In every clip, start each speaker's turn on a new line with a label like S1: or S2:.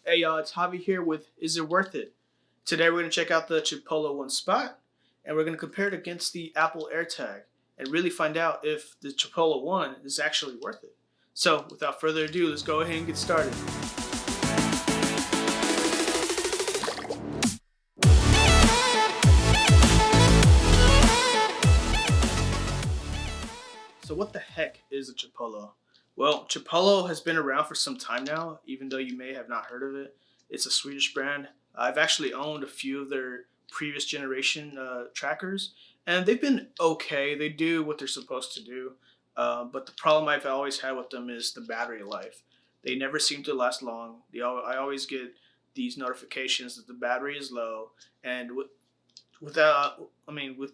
S1: Hey y'all, it's Javi here with Is It Worth It? Today we're going to check out the Chipolo One Spot and we're going to compare it against the Apple AirTag and really find out if the Chipolo One is actually worth it. So without further ado, let's go ahead and get started. So what the heck is a Chipolo? Well, Chipolo has been around for some time now, even though you may have not heard of it. It's a Swedish brand. I've actually owned a few of their previous generation trackers, and they've been okay. They do what they're supposed to do, but the problem I've always had with them is the battery life. They never seem to last long. I always get these notifications that the battery is low, and with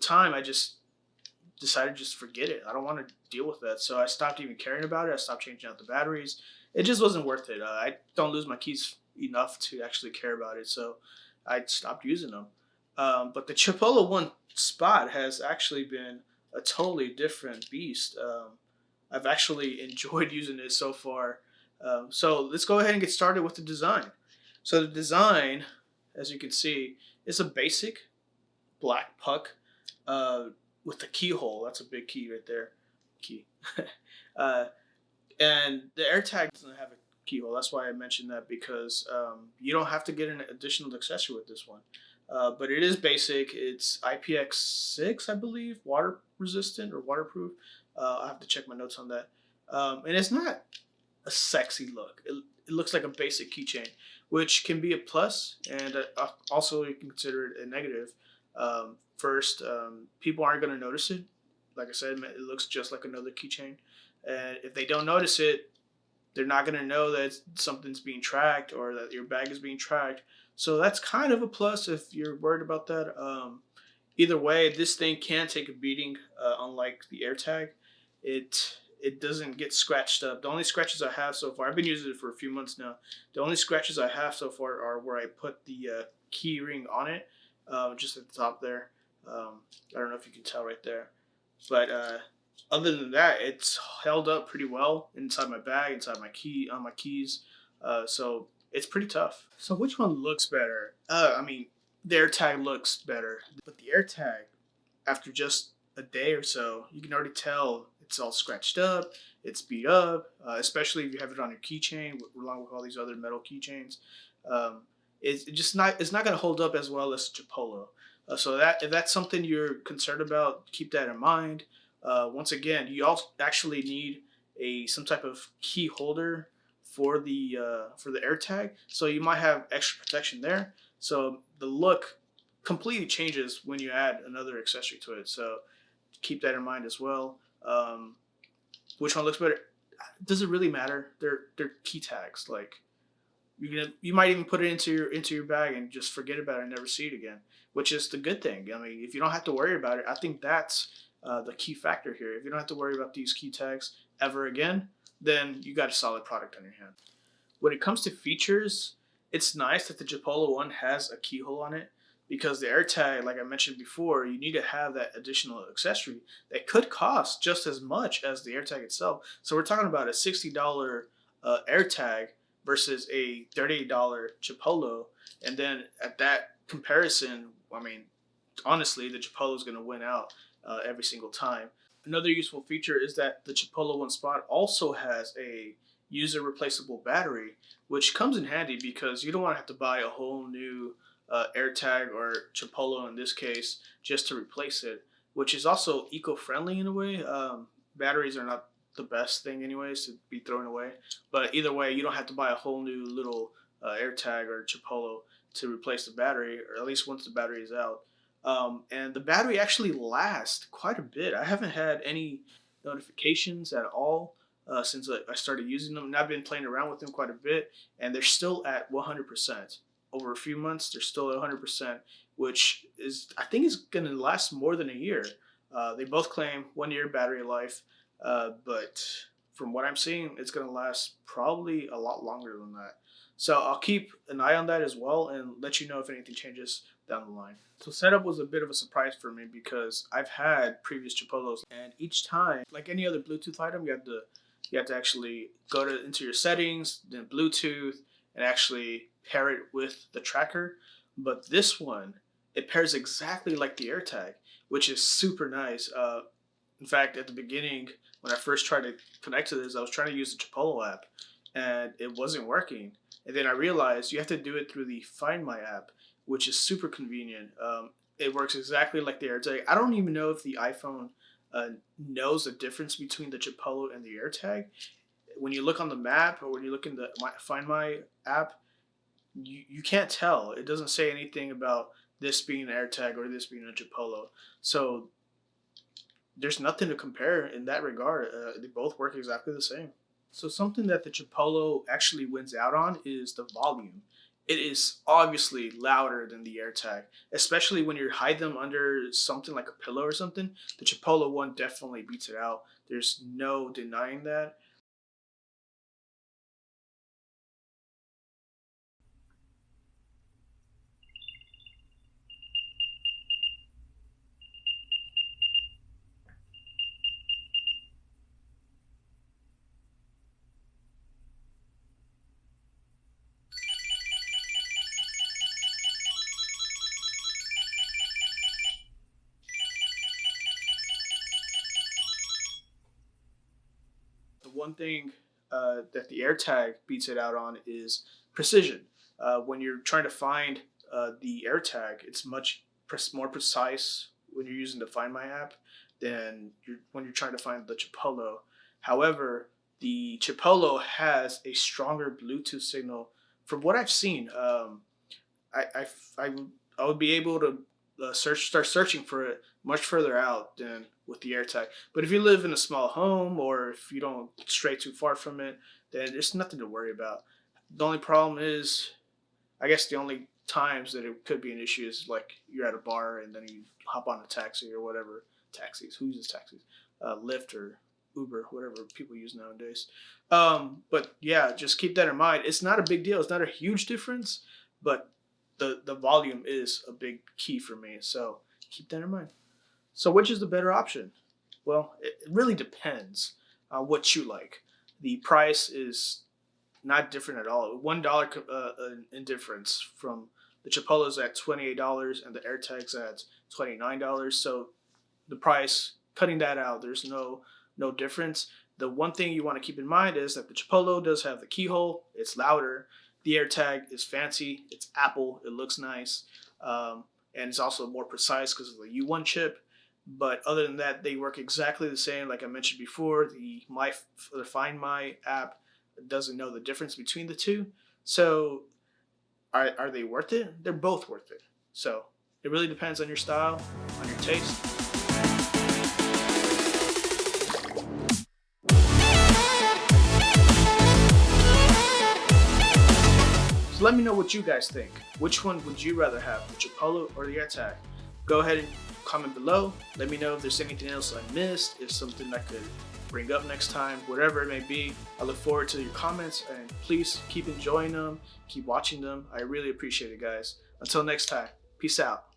S1: time, I just decided just forget it. I don't want to deal with that. So I stopped even caring about it. I stopped changing out the batteries. It just wasn't worth it. I don't lose my keys enough to actually care about it. So I stopped using them. But the Chipolo One Spot has actually been a totally different beast. I've actually enjoyed using it so far. So let's go ahead and get started with the design. So the design, as you can see, is a basic black puck. With the keyhole. That's a big key right there. Key. And the AirTag doesn't have a keyhole. That's why I mentioned that, because you don't have to get an additional accessory with this one. But it is basic. It's IPX6, I believe, water resistant or waterproof. I have to check my notes on that. And it's not a sexy look. It looks like a basic keychain, which can be a plus, and also you can consider it a negative. First, people aren't going to notice it. Like I said, it looks just like another keychain. And if they don't notice it, they're not going to know that something's being tracked or that your bag is being tracked. So that's kind of a plus if you're worried about that. Either way, this thing can take a beating, unlike the AirTag. It doesn't get scratched up. The only scratches I have so far, I've been using it for a few months now. The only scratches I have so far are where I put the key ring on it, just at the top there. I don't know if you can tell right there, but other than that, it's held up pretty well inside my bag, inside my on my keys. So it's pretty tough. So which one looks better? The AirTag looks better, but the AirTag, after just a day or so, you can already tell it's all scratched up, it's beat up, especially if you have it on your keychain along with all these other metal keychains. It's not going to hold up as well as Chipolo. So if that's something you're concerned about, keep that in mind. Once again, you also actually need some type of key holder for the AirTag, so you might have extra protection there. So the look completely changes when you add another accessory to it. So keep that in mind as well. Which one looks better? Does it really matter? They're key tags. Like, you might even put it into your bag and just forget about it and never see it again, which is the good thing. I mean, if you don't have to worry about it, I think that's the key factor here. If you don't have to worry about these key tags ever again, then you got a solid product on your hand. When it comes to features, it's nice that the Chipolo One has a keyhole on it, because the AirTag, like I mentioned before, you need to have that additional accessory that could cost just as much as the AirTag itself. So we're talking about a $60 AirTag versus a $38 Chipolo, and then at that comparison, I mean, honestly, the Chipolo is going to win out every single time. Another useful feature is that the Chipolo One Spot also has a user replaceable battery, which comes in handy because you don't want to have to buy a whole new AirTag, or Chipolo in this case, just to replace it, which is also eco-friendly in a way. Batteries are not the best thing anyways to be thrown away, but either way, you don't have to buy a whole new little AirTag or Chipolo to replace the battery, or at least once the battery is out. And the battery actually lasts quite a bit. I haven't had any notifications at all since I started using them, and I've been playing around with them quite a bit, and they're still at 100%. Over a few months, they're still at 100%, which I think is going to last more than a year. They both claim 1 year battery life, but from what I'm seeing, it's going to last probably a lot longer than that. So I'll keep an eye on that as well and let you know if anything changes down the line. So setup was a bit of a surprise for me because I've had previous Chipolos, and each time, like any other Bluetooth item, you have to actually go into your settings, then Bluetooth, and actually pair it with the tracker. But this one, it pairs exactly like the AirTag, which is super nice. In fact, at the beginning, when I first tried to connect to this, I was trying to use the Chipolo app, and it wasn't working. And then I realized you have to do it through the Find My app, which is super convenient. It works exactly like the AirTag. I don't even know if the iPhone uh, knows the difference between the Chipolo and the AirTag. When you look on the map or when you look in the Find My app, you can't tell. It doesn't say anything about this being an AirTag or this being a Chipolo. So there's nothing to compare in that regard. They both work exactly the same. So something that the Chipolo actually wins out on is the volume. It is obviously louder than the AirTag, especially when you hide them under something like a pillow or something. The Chipolo one definitely beats it out. There's no denying that. The one thing that the AirTag beats it out on is precision. When you're trying to find the AirTag, it's much more precise when you're using the Find My app than when you're trying to find the Chipolo. However, the Chipolo has a stronger Bluetooth signal. From what I've seen, I, I, I, I would be able to start searching for it much further out than with the AirTag. But if you live in a small home or if you don't stray too far from it, then there's nothing to worry about. The only problem is, I guess the only times that it could be an issue is like you're at a bar and then you hop on a taxi or whatever. Taxis, who uses taxis? Lyft or Uber, whatever people use nowadays. But yeah, just keep that in mind. It's not a big deal. It's not a huge difference, but the volume is a big key for me. So keep that in mind. So which is the better option? Well, it really depends on what you like. The price is not different at all. $1 in difference from the Chipola's at $28 and the AirTags at $29. So the price, cutting that out, there's no difference. The one thing you want to keep in mind is that the Chipolo does have the keyhole. It's louder. The AirTag is fancy. It's Apple. It looks nice, and it's also more precise because of the U1 chip. But other than that, they work exactly the same. Like I mentioned before, the Find My app doesn't know the difference between the two. So are they worth it? They're both worth it. So it really depends on your style, on your taste. So let me know what you guys think. Which one would you rather have, the Chipolo or the AirTag? Go ahead and comment below. Let me know if there's anything else I missed, if something I could bring up next time, whatever it may be. I look forward to your comments, and please keep enjoying them, keep watching them. I really appreciate it, guys. Until next time, peace out.